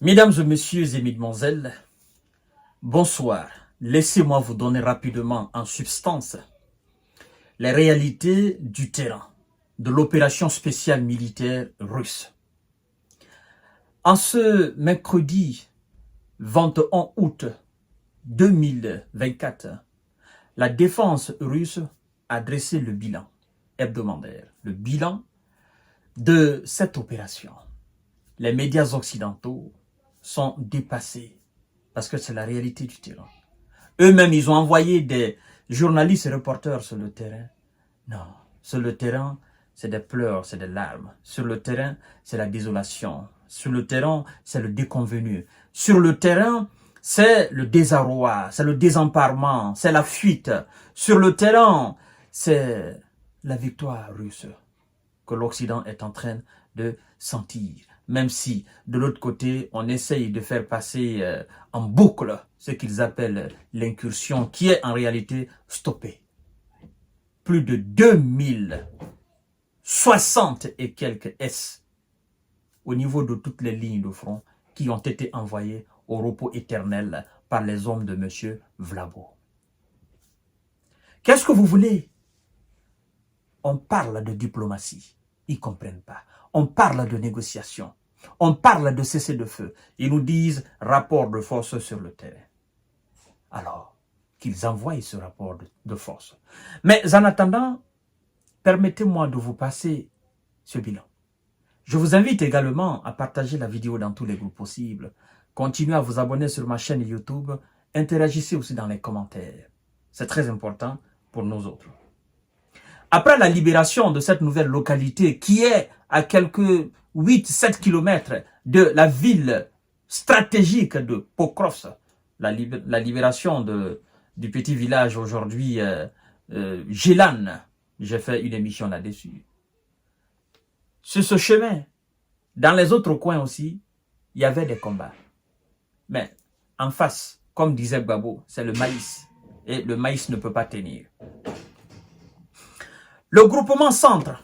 Mesdames et messieurs et mesdemoiselles, bonsoir. Laissez-moi vous donner rapidement en substance les réalités du terrain de l'opération spéciale militaire russe. En ce mercredi 21 août 2024, la défense russe a dressé le bilan hebdomadaire, le bilan de cette opération. Les médias occidentaux sont dépassés parce que c'est la réalité du terrain. Eux-mêmes, ils ont envoyé des journalistes et reporters sur le terrain. Non, sur le terrain, c'est des pleurs, c'est des larmes. Sur le terrain, c'est la désolation. Sur le terrain, c'est le déconvenu. Sur le terrain, c'est le désarroi, c'est le désemparement, c'est la fuite. Sur le terrain, c'est la victoire russe que l'Occident est en train de sentir. Même si, de l'autre côté, on essaye de faire passer en boucle ce qu'ils appellent l'incursion, qui est en réalité stoppée. Plus de 2060 et quelques S au niveau de toutes les lignes de front qui ont été envoyées au repos éternel par les hommes de M. Vlabo. Qu'est-ce que vous voulez? On parle de diplomatie. Ils ne comprennent pas. On parle de négociation. On parle de cessez-le-feu. Ils nous disent rapport de force sur le terrain. Alors, qu'ils envoient ce rapport de force. Mais en attendant, permettez-moi de vous passer ce bilan. Je vous invite également à partager la vidéo dans tous les groupes possibles. Continuez à vous abonner sur ma chaîne YouTube. Interagissez aussi dans les commentaires. C'est très important pour nous autres. Après la libération de cette nouvelle localité qui est à quelques 8-7 km de la ville stratégique de Pokrovsk, la libération du petit village aujourd'hui, Gélan, j'ai fait une émission là-dessus. Sur ce chemin, dans les autres coins aussi, il y avait des combats. Mais en face, comme disait Gbagbo, c'est le maïs. Et le maïs ne peut pas tenir. Le groupement Centre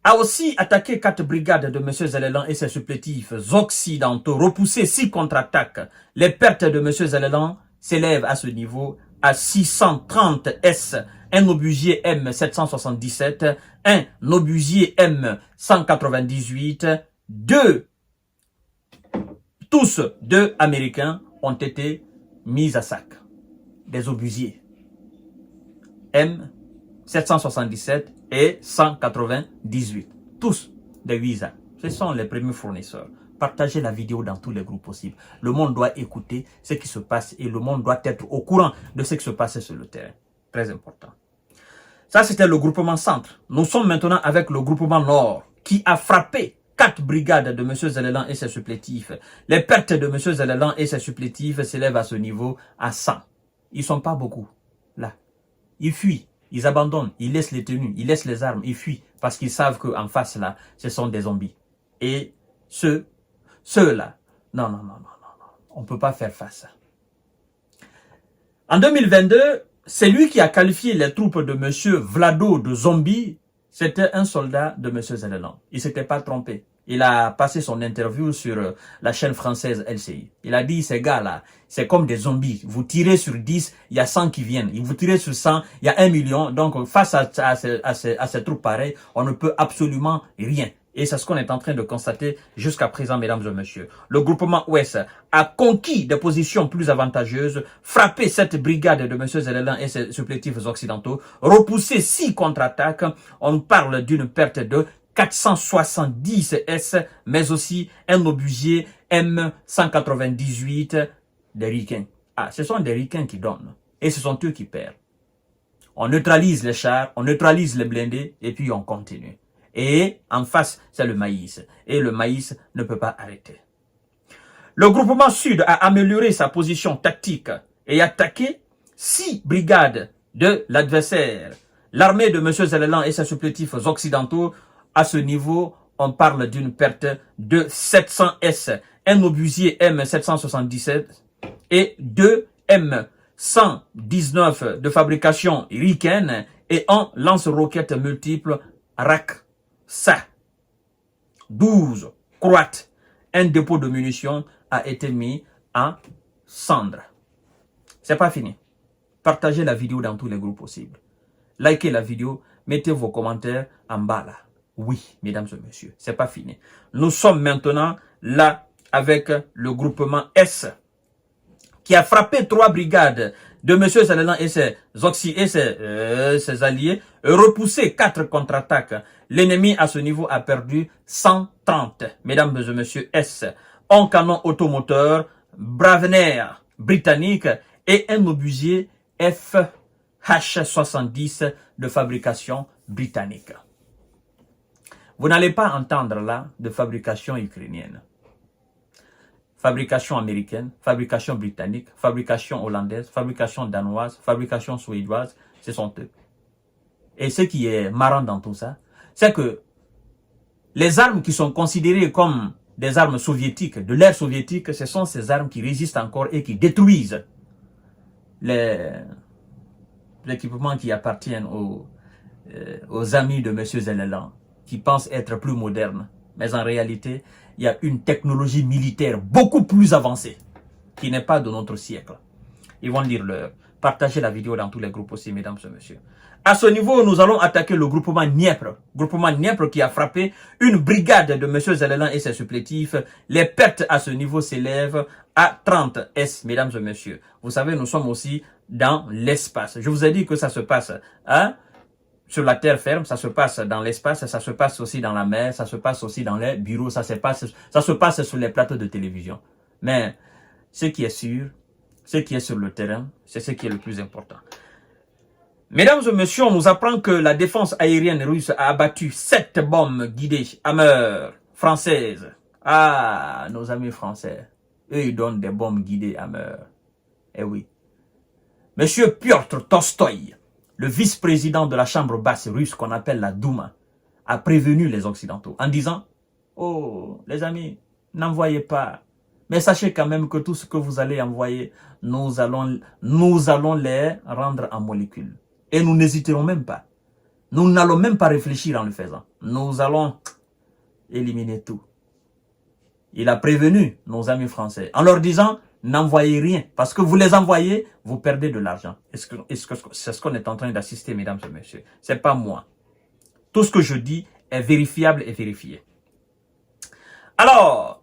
a aussi attaqué 4 brigades de M. Zelelan et ses supplétifs occidentaux, repoussé 6 contre-attaques. Les pertes de M. Zelelan s'élèvent à ce niveau à 630 S, un obusier M777, un obusier M198, tous deux américains ont été mis à sac. Des obusiers M777 et 198. Tous des visas. Ce sont les premiers fournisseurs. Partagez la vidéo dans tous les groupes possibles. Le monde doit écouter ce qui se passe et le monde doit être au courant de ce qui se passe sur le terrain. Très important. Ça, c'était le groupement Centre. Nous sommes maintenant avec le groupement Nord qui a frappé 4 brigades de M. Zelelan et ses supplétifs. Les pertes de M. Zelelan et ses supplétifs s'élèvent à ce niveau à 100. Ils ne sont pas beaucoup. Là. Ils fuient. Ils abandonnent, ils laissent les tenues, ils laissent les armes, ils fuient parce qu'ils savent qu'en face là, ce sont des zombies. Et ceux-là, non, on ne peut pas faire face. En 2022, c'est lui qui a qualifié les troupes de M. Vlado de zombies. C'était un soldat de M. Zelelan. Il ne s'était pas trompé. Il a passé son interview sur la chaîne française LCI. Il a dit, ces gars-là, c'est comme des zombies. Vous tirez sur 10, il y a 100 qui viennent. Vous tirez sur 100, il y a 1 million. Donc, face à ces troupes pareilles, on ne peut absolument rien. Et c'est ce qu'on est en train de constater jusqu'à présent, mesdames et messieurs. Le groupement Ouest a conquis des positions plus avantageuses, frappé cette brigade de M. Zelelan et ses supplétifs occidentaux, repoussé 6 contre-attaques. On parle d'une perte de 470 S, mais aussi un obusier M198 des ricains. Ah, ce sont des ricains qui donnent. Et ce sont eux qui perdent. On neutralise les chars, on neutralise les blindés, et puis on continue. Et en face, c'est le maïs. Et le maïs ne peut pas arrêter. Le groupement Sud a amélioré sa position tactique et attaqué 6 brigades de l'adversaire. L'armée de M. Zelelan et ses supplétifs occidentaux, à ce niveau, on parle d'une perte de 700 S, un obusier M777 et 2 M119 de fabrication ricaine et un lance-roquettes multiples RAK-SA. 12 croates, un dépôt de munitions a été mis en cendres. C'est pas fini. Partagez la vidéo dans tous les groupes possibles. Likez la vidéo, mettez vos commentaires en bas là. Oui, mesdames et messieurs, c'est pas fini. Nous sommes maintenant là avec le groupement S qui a frappé 3 brigades de M. Zelelan et ses ses alliés, repoussé 4 contre-attaques. L'ennemi à ce niveau a perdu 130. Mesdames et messieurs, S, un canon automoteur, Bravner britannique et un obusier FH-70 de fabrication britannique. Vous n'allez pas entendre là de fabrication ukrainienne. Fabrication américaine, fabrication britannique, fabrication hollandaise, fabrication danoise, fabrication suédoise, ce sont eux. Et ce qui est marrant dans tout ça, c'est que les armes qui sont considérées comme des armes soviétiques, de l'ère soviétique, ce sont ces armes qui résistent encore et qui détruisent les équipements qui appartiennent aux amis de M. Zelelan, qui pensent être plus modernes. Mais en réalité, il y a une technologie militaire beaucoup plus avancée, qui n'est pas de notre siècle. Ils vont dire leur. Partagez la vidéo dans tous les groupes aussi, mesdames et messieurs. À ce niveau, nous allons attaquer le groupement Dniepr. Groupement Dniepr qui a frappé une brigade de M. Zelelan et ses supplétifs. Les pertes à ce niveau s'élèvent à 30 S, mesdames et messieurs. Vous savez, nous sommes aussi dans l'espace. Je vous ai dit que ça se passe sur la terre ferme, ça se passe dans l'espace, ça se passe aussi dans la mer, ça se passe aussi dans les bureaux, ça se passe sur les plateaux de télévision. Mais ce qui est sûr, ce qui est sur le terrain, c'est ce qui est le plus important. Mesdames et messieurs, on nous apprend que la défense aérienne russe a abattu 7 bombes guidées Hammer françaises. Ah, nos amis français, eux ils donnent des bombes guidées Hammer. Eh oui. Monsieur Piotr Tolstoï, le vice-président de la chambre basse russe qu'on appelle la Douma, a prévenu les Occidentaux en disant « Oh, les amis, n'envoyez pas. Mais sachez quand même que tout ce que vous allez envoyer, nous allons les rendre en molécules. Et nous n'hésiterons même pas. Nous n'allons même pas réfléchir en le faisant. Nous allons éliminer tout. » Il a prévenu nos amis français en leur disant « N'envoyez rien, parce que vous les envoyez, vous perdez de l'argent. » C'est ce qu'on est en train d'assister, mesdames et messieurs. C'est pas moi. Tout ce que je dis est vérifiable et vérifié. Alors,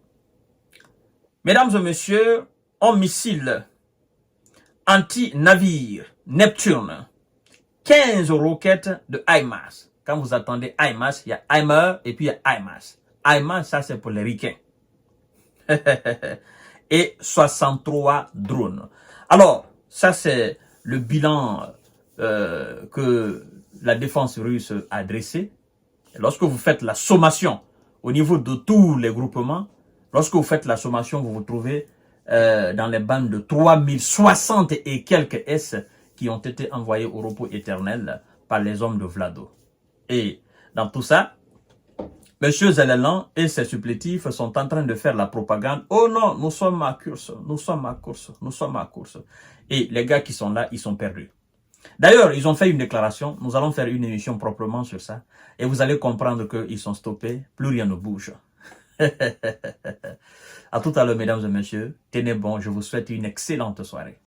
mesdames et messieurs, un missile anti-navire Neptune, 15 roquettes de HIMARS. Quand vous attendez HIMARS, il y a HIMARS et puis il y a HIMARS. HIMARS, ça c'est pour les ricains. Et 63 drones. Alors, ça c'est le bilan que la défense russe a dressé. Et lorsque vous faites la sommation au niveau de tous les groupements, lorsque vous faites la sommation, vous vous trouvez dans les bandes de 3060 et quelques S qui ont été envoyés au repos éternel par les hommes de Vlado. Et dans tout ça, M. Zelelan et ses supplétifs sont en train de faire la propagande. Oh non, nous sommes à course, nous sommes à course, nous sommes à course. Et les gars qui sont là, ils sont perdus. D'ailleurs, ils ont fait une déclaration. Nous allons faire une émission proprement sur ça. Et vous allez comprendre qu'ils sont stoppés. Plus rien ne bouge. À tout à l'heure, mesdames et messieurs. Tenez bon, je vous souhaite une excellente soirée.